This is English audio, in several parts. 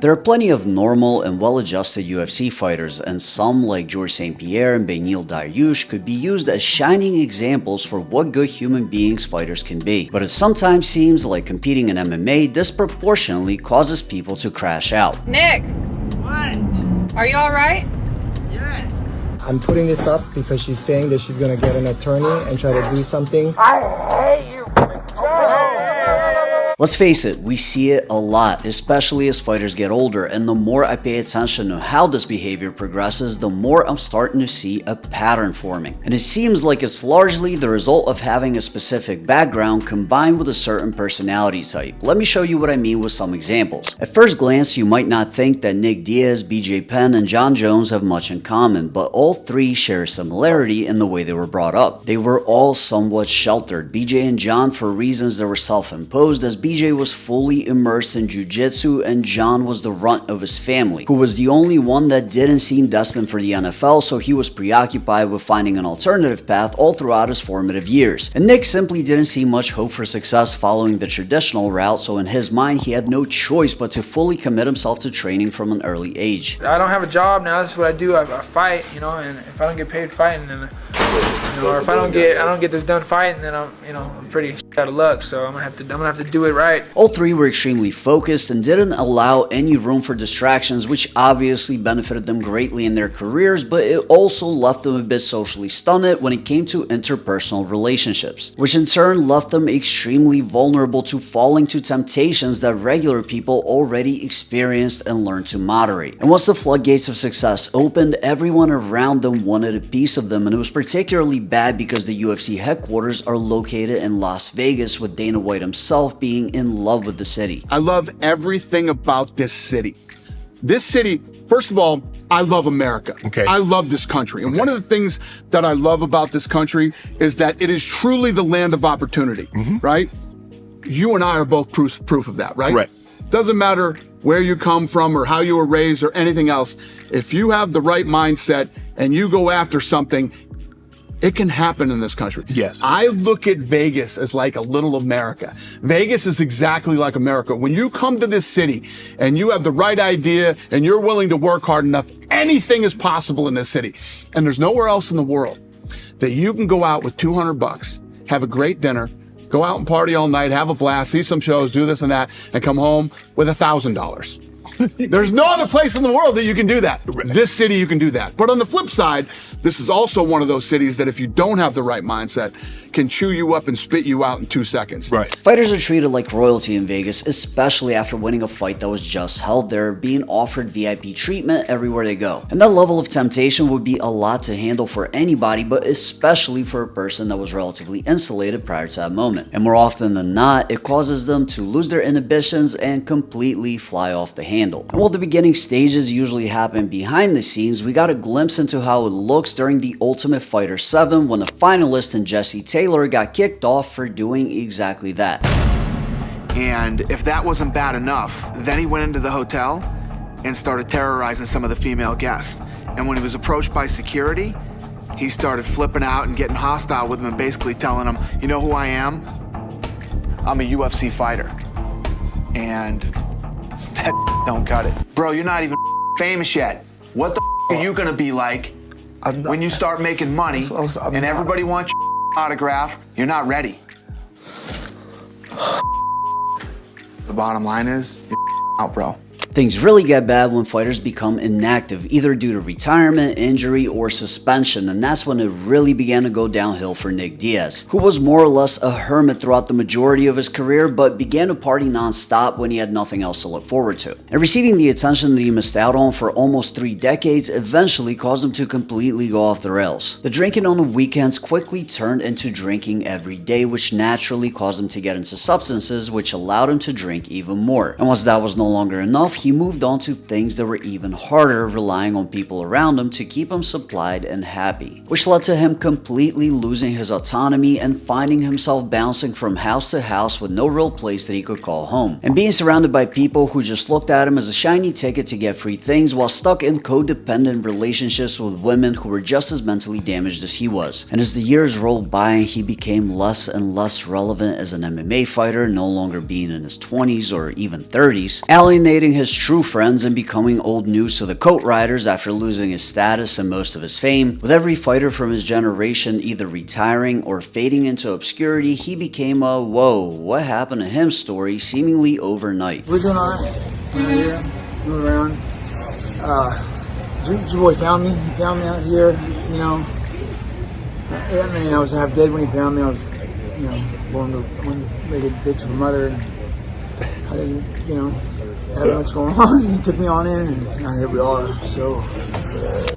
There are plenty of normal and well-adjusted UFC fighters, and some like Georges St-Pierre and Beneil Dariush could be used as shining examples for what good human beings fighters can be. But it sometimes seems like competing in MMA disproportionately causes people to crash out. Nick! What? Are you alright? Yes. I'm putting this up because she's saying that she's going to get an attorney and try to do something. Let's face it, we see it a lot, especially as fighters get older, and the more I pay attention to how this behavior progresses, the more I'm starting to see a pattern forming. And it seems like it's largely the result of having a specific background combined with a certain personality type. Let me show you what I mean with some examples. At first glance, you might not think that Nick Diaz, BJ Penn, and Jon Jones have much in common, but all three share a similarity in the way they were brought up. They were all somewhat sheltered, BJ and Jon for reasons that were self-imposed, as BJ was fully immersed in jiu-jitsu and Jon was the runt of his family, who was the only one that didn't seem destined for the NFL, so he was preoccupied with finding an alternative path all throughout his formative years. And Nick simply didn't see much hope for success following the traditional route, so in his mind he had no choice but to fully commit himself to training from an early age. I don't have a job now. That's what I do. I fight, and if I don't get paid fighting, then or if I don't get this done fighting, then I'm pretty out of luck. So I'm gonna have to do it right. All three were extremely focused and didn't allow any room for distractions, which obviously benefited them greatly in their careers, but it also left them a bit socially stunted when it came to interpersonal relationships, which in turn left them extremely vulnerable to falling to temptations that regular people already experienced and learned to moderate. And once the floodgates of success opened, everyone around them wanted a piece of them, and it was particularly bad because the UFC headquarters are located in Las Vegas, with Dana White himself being in love with the city. I love everything about this city. This city, first of all, I love America. Okay. I love this country. And one of the things that I love about this country is that it is truly the land of opportunity, right? You and I are both proof of that, right? Right. Doesn't matter where you come from or how you were raised or anything else. If you have the right mindset and you go after something, it can happen in this country. Yes. I look at Vegas as like a little America. Vegas is exactly like America. When you come to this city and you have the right idea and you're willing to work hard enough, anything is possible in this city. And there's nowhere else in the world that you can go out with $200, have a great dinner, go out and party all night, have a blast, see some shows, do this and that, and come home with $1,000. There's no other place in the world that you can do that. This city, you can do that. But on the flip side, this is also one of those cities that if you don't have the right mindset, can chew you up and spit you out in 2 seconds. Right. Fighters are treated like royalty in Vegas, especially after winning a fight that was just held there, being offered VIP treatment everywhere they go. And that level of temptation would be a lot to handle for anybody, but especially for a person that was relatively insulated prior to that moment. And more often than not, it causes them to lose their inhibitions and completely fly off the handle. And while the beginning stages usually happen behind the scenes, we got a glimpse into how it looks during the Ultimate Fighter 7 when a finalist in Jesse Taylor got kicked off for doing exactly that. And if that wasn't bad enough, then he went into the hotel and started terrorizing some of the female guests. And when he was approached by security, he started flipping out and getting hostile with them and basically telling them, you know who I am? I'm a UFC fighter. And that don't cut it. Bro, you're not even famous yet. What the are you gonna be like when you start making money and everybody wants your autograph? You're not ready. The bottom line is, you're out, bro. Things really get bad when fighters become inactive, either due to retirement, injury, or suspension, and that's when it really began to go downhill for Nick Diaz, who was more or less a hermit throughout the majority of his career, but began to party non-stop when he had nothing else to look forward to. And receiving the attention that he missed out on for almost 3 decades eventually caused him to completely go off the rails. The drinking on the weekends quickly turned into drinking every day, which naturally caused him to get into substances, which allowed him to drink even more. And once that was no longer enough, he moved on to things that were even harder, relying on people around him to keep him supplied and happy, which led to him completely losing his autonomy and finding himself bouncing from house to house with no real place that he could call home, and being surrounded by people who just looked at him as a shiny ticket to get free things while stuck in codependent relationships with women who were just as mentally damaged as he was. And as the years rolled by, he became less and less relevant as an MMA fighter, no longer being in his 20s or even 30s, alienating his his true friends and becoming old news to the coat riders after losing his status and most of his fame. With every fighter from his generation either retiring or fading into obscurity, he became a whoa, what happened to him story seemingly overnight. We're doing alright. We're here, moving around. J-Boy found me. He found me out here, you know. I mean, I was half dead when he found me. I was, you know, one-legged bitch of a mother. And I didn't, you know, have much going on. He took me on in, and now here we are. So.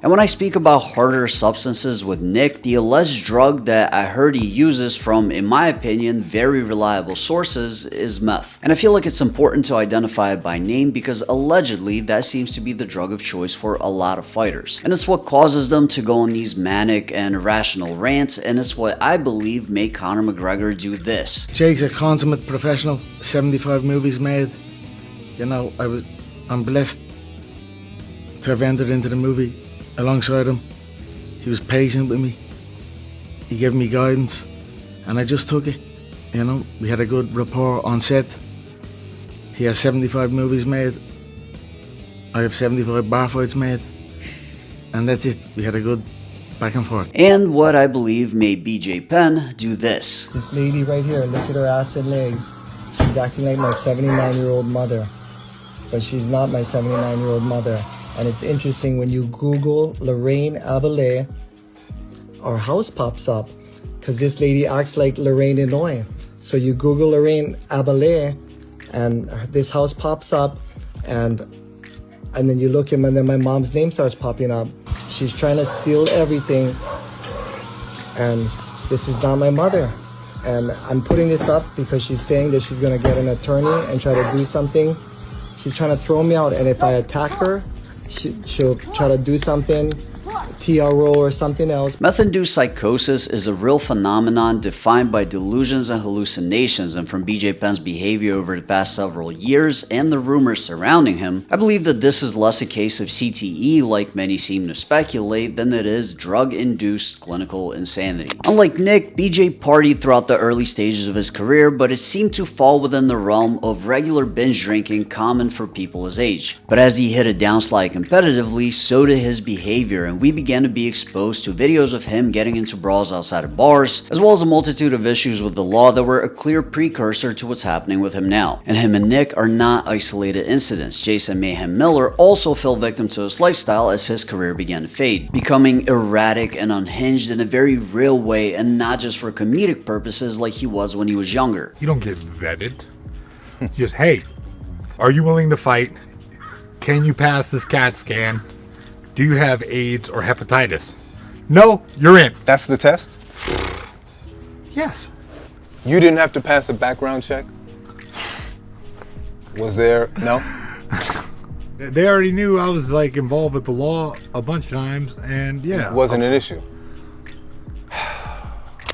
And when I speak about harder substances with Nick, the alleged drug that I heard he uses from, in my opinion, very reliable sources is meth. And I feel like it's important to identify it by name because allegedly that seems to be the drug of choice for a lot of fighters. And it's what causes them to go on these manic and irrational rants, and it's what I believe made Conor McGregor do this. Jake's a consummate professional, 75 movies made. You know, I'm blessed to have entered into the movie alongside him. He was patient with me. He gave me guidance, and I just took it. You know, we had a good rapport on set. He has 75 movies made. I have 75 bar fights made. And that's it. We had a good back and forth. And what I believe made BJ Penn do this. This lady right here, look at her ass and legs. She's acting like my 79-year-old mother. But she's not my 79-year-old mother. And it's interesting when you Google Lorraine Abelet, our house pops up because this lady acts like Lorraine Inouye. So you Google Lorraine Abelet and this house pops up and then you look him and then my mom's name starts popping up. She's trying to steal everything and this is not my mother. And I'm putting this up because she's saying that she's gonna get an attorney and try to do something. She's trying to throw me out, and if I attack her, she'll try to do something, TRO or something else. Meth-induced psychosis is a real phenomenon defined by delusions and hallucinations, and from BJ Penn's behavior over the past several years and the rumors surrounding him, I believe that this is less a case of CTE like many seem to speculate than it is drug-induced clinical insanity. Unlike Nick, BJ partied throughout the early stages of his career, but it seemed to fall within the realm of regular binge drinking common for people his age. But as he hit a downslide competitively, so did his behavior, and we began to be exposed to videos of him getting into brawls outside of bars, as well as a multitude of issues with the law that were a clear precursor to what's happening with him now. And him and Nick are not isolated incidents. Jason Mayhem Miller also fell victim to his lifestyle as his career began to fade, becoming erratic and unhinged in a very real way and not just for comedic purposes like he was when he was younger. You don't get vetted. Just, hey, are you willing to fight? Can you pass this CAT scan? Do you have AIDS or hepatitis? No, you're in. That's the test? Yes. You didn't have to pass a background check? Was there, no? They already knew I was like involved with the law a bunch of times, and yeah. It wasn't an issue.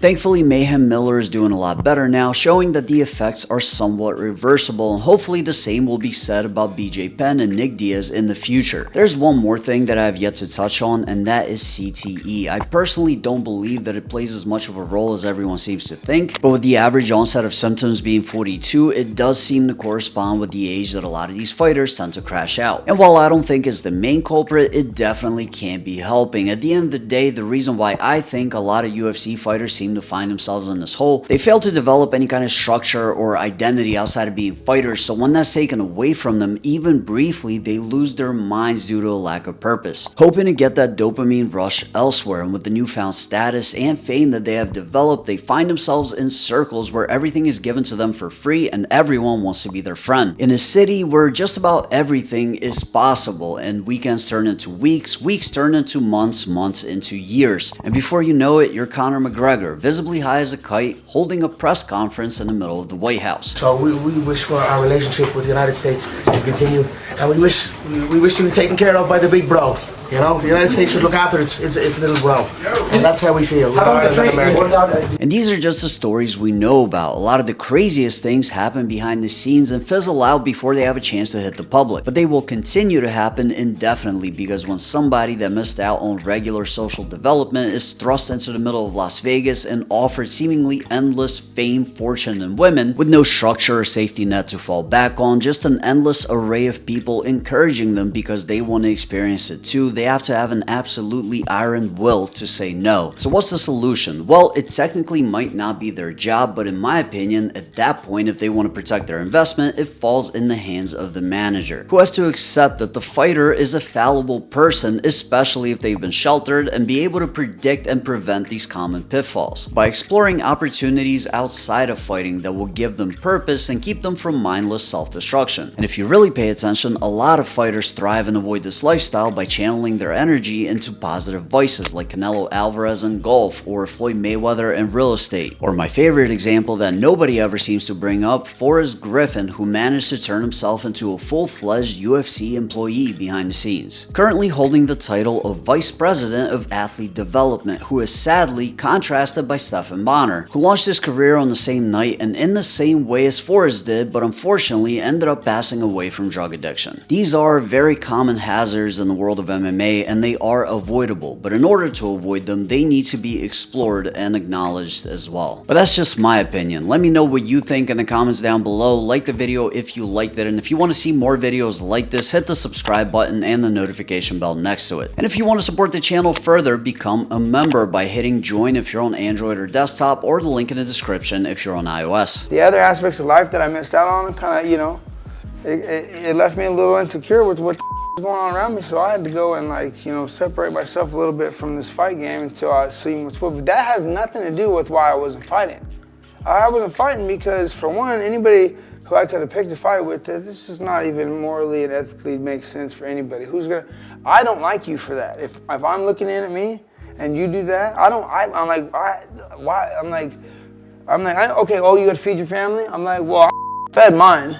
Thankfully, Mayhem Miller is doing a lot better now, showing that the effects are somewhat reversible, and hopefully the same will be said about BJ Penn and Nick Diaz in the future. There's one more thing that I have yet to touch on, and that is CTE. I personally don't believe that it plays as much of a role as everyone seems to think, but with the average onset of symptoms being 42, it does seem to correspond with the age that a lot of these fighters tend to crash out. And while I don't think it's the main culprit, it definitely can't be helping. At the end of the day, the reason why I think a lot of UFC fighters seem to find themselves in this hole, they fail to develop any kind of structure or identity outside of being fighters, so when that's taken away from them, even briefly, they lose their minds due to a lack of purpose, hoping to get that dopamine rush elsewhere. And with the newfound status and fame that they have developed, they find themselves in circles where everything is given to them for free and everyone wants to be their friend. In a city where just about everything is possible, and weekends turn into weeks, weeks turn into months, months into years, and before you know it, you're Conor McGregor, visibly high as a kite, holding a press conference in the middle of the White House. So we wish for our relationship with the United States to continue, and we wish to be taken care of by the big bro. You know, the United States should look after its little bro. And that's how we feel. And these are just the stories we know about. A lot of the craziest things happen behind the scenes and fizzle out before they have a chance to hit the public. But they will continue to happen indefinitely, because when somebody that missed out on regular social development is thrust into the middle of Las Vegas and offered seemingly endless fame, fortune, and women with no structure or safety net to fall back on, just an endless array of people encouraging them because they want to experience it too, they have to have an absolutely iron will to say no. So what's the solution? Well, it technically might not be their job, but in my opinion, at that point, if they want to protect their investment, it falls in the hands of the manager, who has to accept that the fighter is a fallible person, especially if they've been sheltered, and be able to predict and prevent these common pitfalls by exploring opportunities outside of fighting that will give them purpose and keep them from mindless self-destruction. And if you really pay attention, a lot of fighters thrive and avoid this lifestyle by channeling their energy into positive vices like Canelo Alvarez in golf, or Floyd Mayweather in real estate, or my favorite example that nobody ever seems to bring up, Forrest Griffin, who managed to turn himself into a full-fledged UFC employee behind the scenes, currently holding the title of Vice President of Athlete Development, who is sadly contrasted by Stephan Bonnar, who launched his career on the same night and in the same way as Forrest did, but unfortunately ended up passing away from drug addiction. These are very common hazards in the world of MMA, and they are avoidable, but in order to avoid them, they need to be explored and acknowledged as well. But that's just my opinion. Let me know what you think in the comments down below. Like the video if you liked it, and if you want to see more videos like this, hit the subscribe button and the notification bell next to it. And if you want to support the channel further, become a member by hitting join if you're on Android or desktop, or the link in the description if you're on iOS. The other aspects of life that I missed out on, kind of, you know, it left me a little insecure with what was going on around me, so I had to go and, like, you know, separate myself a little bit from this fight game until I seen what's what. But that has nothing to do with why I wasn't fighting. I wasn't fighting because, for one, anybody who I could have picked a fight with, this is not even morally and ethically makes sense for anybody. Who's gonna? I don't like you for that. If I'm looking in at me and you do that, I'm like, why? I'm like, okay, oh, you gotta feed your family? I'm like, well, I fed mine.